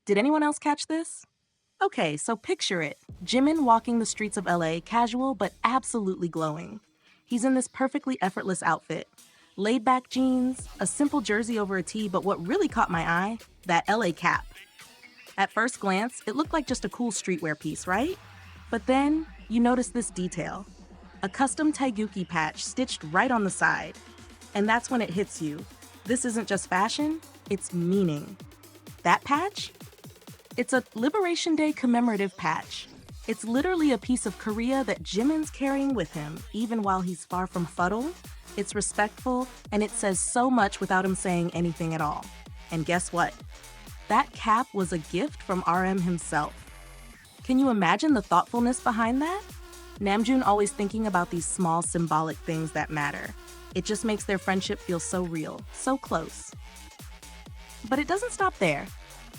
Did anyone else catch this? Okay, so picture it. Jimin walking the streets of LA, casual but absolutely glowing. He's in this perfectly effortless outfit. Laid-back jeans, a simple jersey over a tee, but what really caught my eye? That LA cap. At first glance, it looked like just a cool streetwear piece, right? But then, you notice this detail. A custom taiguki patch stitched right on the side. And that's when it hits you. This isn't just fashion, it's meaning. That patch? It's a Liberation Day commemorative patch. It's literally a piece of Korea that Jimin's carrying with him, even while he's far from fuddled. It's respectful, and it says so much without him saying anything at all. And guess what? That cap was a gift from RM himself. Can you imagine the thoughtfulness behind that? Namjoon always thinking about these small symbolic things that matter. It just makes their friendship feel so real, so close. But it doesn't stop there.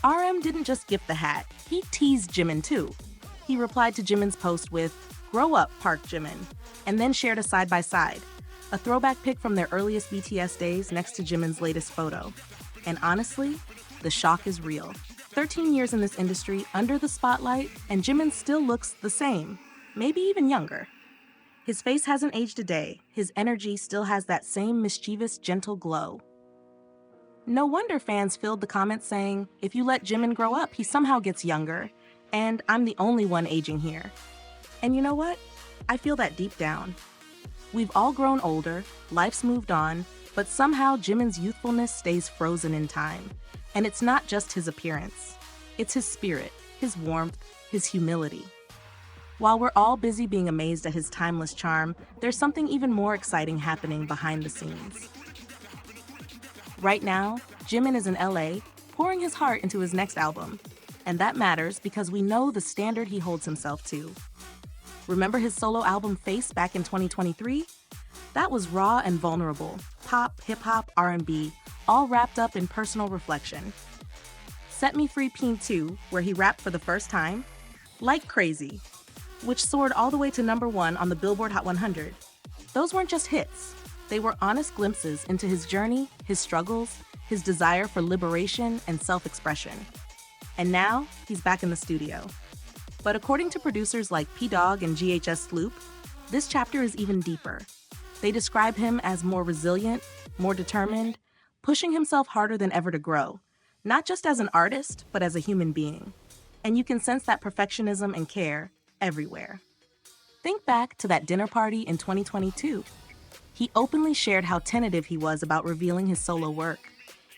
RM didn't just gift the hat, he teased Jimin too. He replied to Jimin's post with, "Grow up, Park Jimin," and then shared a side-by-side, a throwback pic from their earliest BTS days next to Jimin's latest photo. And honestly, the shock is real. 13 years in this industry, under the spotlight, and Jimin still looks the same, maybe even younger. His face hasn't aged a day, his energy still has that same mischievous, gentle glow. No wonder fans filled the comments saying, if you let Jimin grow up, he somehow gets younger, and I'm the only one aging here. And you know what? I feel that deep down. We've all grown older, life's moved on, but somehow Jimin's youthfulness stays frozen in time. And it's not just his appearance. It's his spirit, his warmth, his humility. While we're all busy being amazed at his timeless charm, there's something even more exciting happening behind the scenes. Right now, Jimin is in LA, pouring his heart into his next album. And that matters because we know the standard he holds himself to. Remember his solo album Face back in 2023? That was raw and vulnerable, pop, hip-hop, R&B, all wrapped up in personal reflection. Set Me Free Peen 2, where he rapped for the first time, Like Crazy, which soared all the way to #1 on the Billboard Hot 100. Those weren't just hits. They were honest glimpses into his journey, his struggles, his desire for liberation and self-expression. And now, he's back in the studio. But according to producers like P-Dog and GHS Sloop, this chapter is even deeper. They describe him as more resilient, more determined, pushing himself harder than ever to grow, not just as an artist, but as a human being. And you can sense that perfectionism and care everywhere. Think back to that dinner party in 2022. He openly shared how tentative he was about revealing his solo work,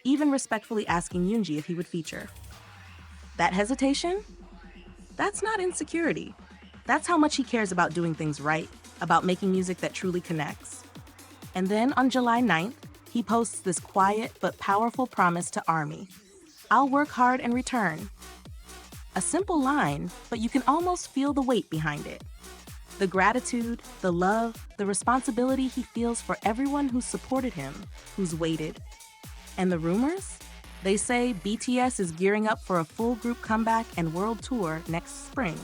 even respectfully asking Yoonji if he would feature. That hesitation? That's not insecurity. That's how much he cares about doing things right, about making music that truly connects. And then on July 9th, he posts this quiet but powerful promise to ARMY. I'll work hard and return. A simple line, but you can almost feel the weight behind it. The gratitude, the love, the responsibility he feels for everyone who's supported him, who's waited. And the rumors? They say BTS is gearing up for a full group comeback and world tour next spring.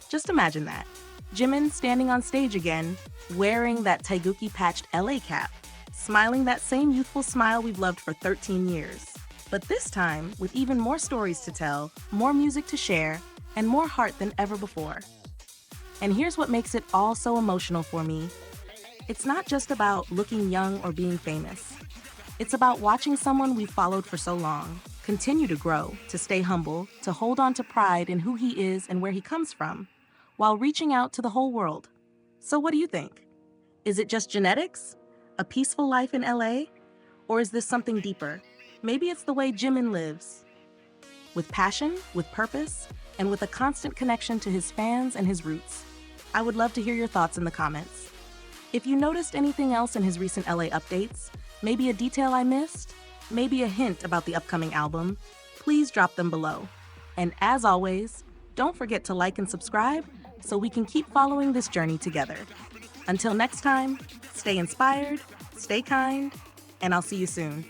Just imagine that. Jimin standing on stage again, wearing that taiguki patched LA cap, smiling that same youthful smile we've loved for 13 years. But this time, with even more stories to tell, more music to share, and more heart than ever before. And here's what makes it all so emotional for me. It's not just about looking young or being famous. It's about watching someone we've followed for so long continue to grow, to stay humble, to hold on to pride in who he is and where he comes from, while reaching out to the whole world. So what do you think? Is it just genetics? A peaceful life in LA? Or is this something deeper? Maybe it's the way Jimin lives. With passion, with purpose, and with a constant connection to his fans and his roots. I would love to hear your thoughts in the comments. If you noticed anything else in his recent LA updates, maybe a detail I missed, maybe a hint about the upcoming album, please drop them below. And as always, don't forget to like and subscribe so we can keep following this journey together. Until next time, stay inspired, stay kind, and I'll see you soon.